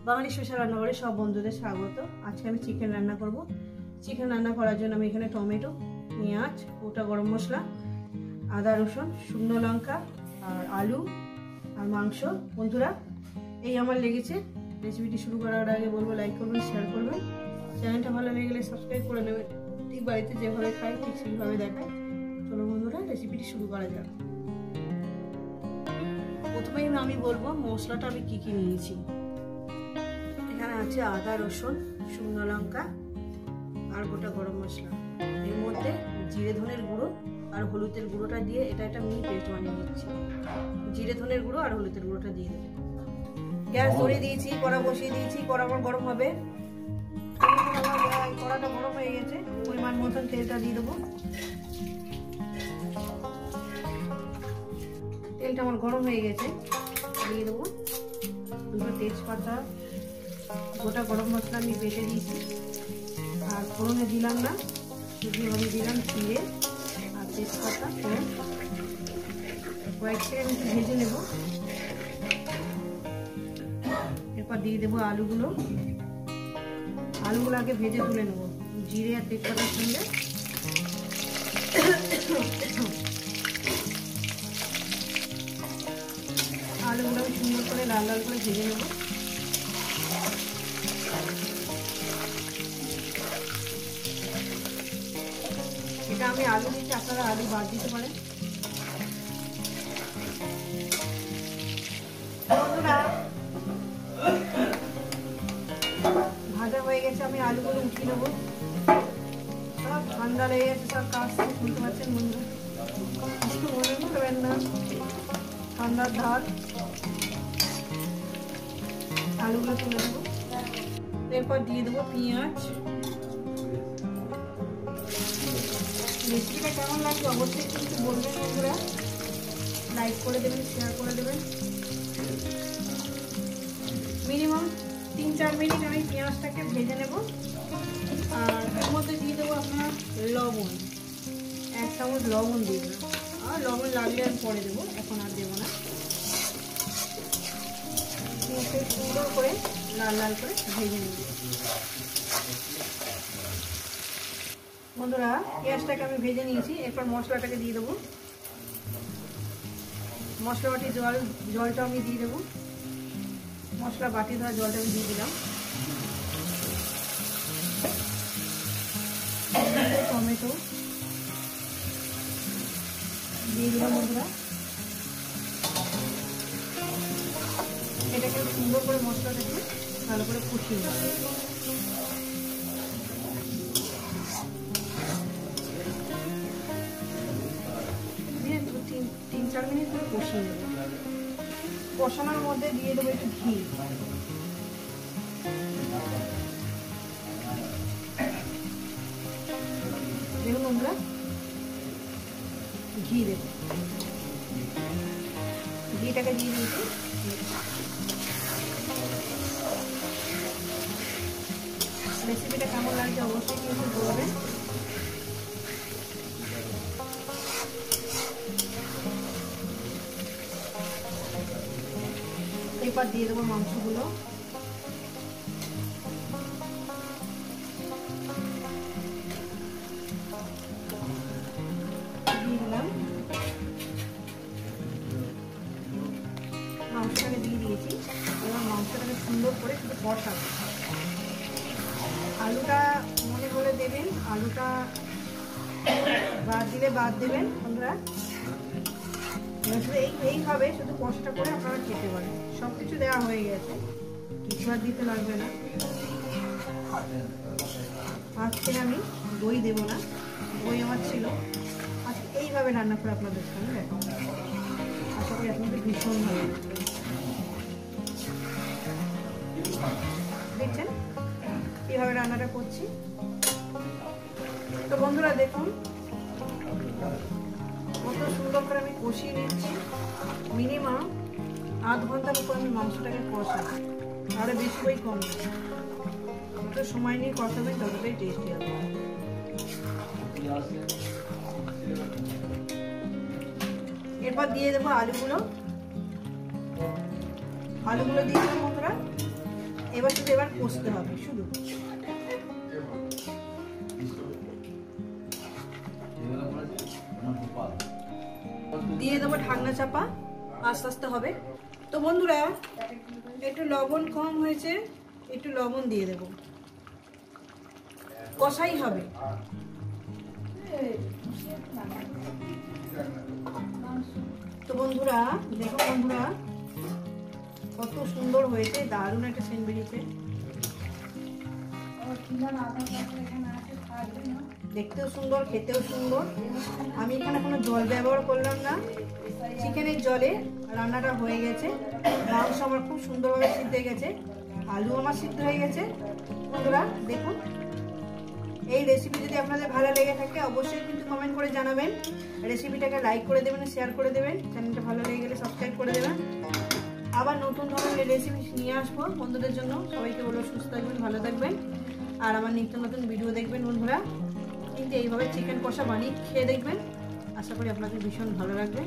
বাঙালি special রান্নাঘরে সব বন্ধুদের স্বাগত। আজকে আমি চিকেন রান্না করব। চিকেন রান্না করার জন্য আমি এখানে টমেটো, পেঁয়াজ, গোটা গরম মশলা, আদা রসুন, শুকনো লঙ্কা আর আলু আর মাংস। বন্ধুরা এই আমার লেগেছে। রেসিপিটি শুরু করার আগে বলবো লাইক করবেন, শেয়ার করবেন, চ্যানেলটা ভালো লেগে গেলে সাবস্ক্রাইব করে নেবেন। ঠিক বাড়িতে যেভাবে খাই ঠিক সেইভাবে দেখাই। চলো বন্ধুরা রেসিপিটি শুরু করা যাক। প্রথমেই আমি বলবো মশলাটা আমি কি নিয়েছি। এখানে আছে আদা রসুন, শুকনো লঙ্কা আর গোটা গরম মশলা। এর মধ্যে জিরে ধনের গুঁড়ো আর হলুদের গুঁড়োটা দিয়ে এটা একটা মিহি পেস্ট বানিয়ে নিচ্ছি। জিরে ধনের গুঁড়ো আর হলুদের গুঁড়োটা দিয়ে দেবো। গ্যাস ধরিয়ে দিয়েছি, কড়া বসিয়ে দিয়েছি। কড়া আমার গরম হবে। কড়াটা গরম হয়ে গেছে। পরিমাণ মতন তেলটা দিয়ে দেবো। তেলটা আমার গরম হয়ে গেছে, দিয়ে দেবো দুটো তেজপাতা, গোটা গরম মশলা আমি বেটে দিয়েছি। আর ফোড়নে দিলাম না, শুধুভাবে দিলাম জিরে আর তেজপাতা। কয়েক সেকেন্ড একটু ভেজে নেব। এরপর দিয়ে দেবো আলুগুলো। আলুগুলো আগে ভেজে তুলে নেব জিরে আর তেজপাতার সঙ্গে। আলুগুলো আমি সুন্দর করে লাল লাল করে ভেজে নেব। এটা আমি আলু দিচ্ছি, আপনারা আলু বাদ দিতে পারেন। ভাজা হয়ে গেছে, আমি আলুগুলো উঠিয়ে নেবো। সব ঠান্ডা লেগে গেছে, সব কাজ শুনতে পাচ্ছেন বন্ধুরা। কিছু মনে করবেন না, ঠান্ডার ধার। আলুগুলো তুলে দেবো। এরপর দিয়ে দেবো পেঁয়াজ। রেসিপিটা কেমন লাগবে অবশ্যই কিন্তু বলবেন বন্ধুরা। লাইক করে দেবেন, শেয়ার করে দেবেন। মিনিমাম 3-4 মিনিট আমি পেঁয়াজটাকে ভেজে নেব। আর এর মধ্যে দিয়ে দেবো আপনার লবণ। 1 চামচ লবণ দিয়ে দেবো। আর লবণ লাগলে আমি পরে দেবো, এখন আর দেবো না। সুন্দর করে লাল লাল করে ভেজে নেব। বন্ধুরা পেঁয়াজটাকে আমি ভেজে নিয়েছি। এরপর মশলাটাকে দিয়ে দেবো। মশলা বাটি জলটা আমি দিয়ে দেবো। মশলা বাটি ধোয়া জলটা আমি দিয়ে দিলাম। টমেটো দিয়ে দিলাম বন্ধুরা। এটাকে সুন্দর করে মশলাটাকে ভালো করে কষিয়ে নেব। দিয়ে 3-4 মিনিট করে কষিয়ে নেব। কষানোর মধ্যে দিয়ে দেবো একটু ঘি। দেখুন বন্ধুরা, ঘি দেবো। ঘিটাকে দিয়ে দিয়েছি। রেসিপিটা কেমন লাগছে অবশ্যই কিন্তু বলবেন। এরপর দিয়ে দেবো মাংসগুলো। দিয়ে দিলাম। মাংসটাকে দিয়ে দিয়েছি। এবার মাংসটাকে সুন্দর করে শুধু কষাবো। আলুটা মনে করে দেবেন, আলুটা বাদ দিলে বাদ দেবেন বন্ধুরা। শুধু এইভাবে শুধু কষাটা করে আপনারা খেতে পারেন। সব কিছু দেওয়া হয়ে গেছে, কিছু আর দিতে লাগবে না। আজকে আমি দই দেবো না, দই আমার ছিল। আজকে এইভাবে রান্না করে আপনাদের সঙ্গে দেখাবো। আশা করি আপনাদের ভীষণ ভালো লাগবে। দেখছেন এইভাবে রান্নাটা করছি। তো বন্ধুরা দেখুন কত সুন্দর করে আমি কষিয়ে নিচ্ছি। মিনিমাম আধ ঘন্টার উপর আমি মাংসটাকে কষাই। আরো বেশি বই কম না, যত সময় নিয়ে কষাবেন ততটাই টেস্টি হবে। এরপর দিয়ে দেবো আলুগুলো। আলুগুলো দিয়ে দেবো বন্ধুরা। এবার কষতে হবে শুধু। দিয়ে দেবো ঢাকনা চাপা, আস্তে আস্তে হবে। তো বন্ধুরা একটু লবণ কম হয়েছে, একটু লবণ দিয়ে দেবো, কষাই হবে। তো বন্ধুরা দেখো বন্ধুরা কত সুন্দর হয়েছে, দারুণ একটা সেন্ট বেরিয়েছে, দেখতেও সুন্দর খেতেও সুন্দর। আমি এখানে কোনো জল ব্যবহার করলাম না, চিকেনের জলে রান্নাটা হয়ে গেছে। মাংস আমার খুব সুন্দরভাবে সিদ্ধ হয়ে গেছে, আলু আমার সিদ্ধ হয়ে গেছে। বন্ধুরা দেখুন, এই রেসিপি যদি আপনাদের ভালো লেগে থাকে অবশ্যই কিন্তু কমেন্ট করে জানাবেন, রেসিপিটাকে লাইক করে দেবেন, শেয়ার করে দেবেন, চ্যানেলটা ভালো লেগে গেলে সাবস্ক্রাইব করে দেবেন। আবার নতুন ধরনের রেসিপি নিয়ে আসবো বন্ধুদের জন্য। সবাইকে বলবো সুস্থ থাকবেন, ভালো থাকবেন, আর আমার নিত্য নতুন ভিডিও দেখবেন বন্ধুরা। কিন্তু এইভাবে চিকেন কষা বানিয়ে খেয়ে দেখবেন, আশা করি আপনাদের ভীষণ ভালো লাগবে।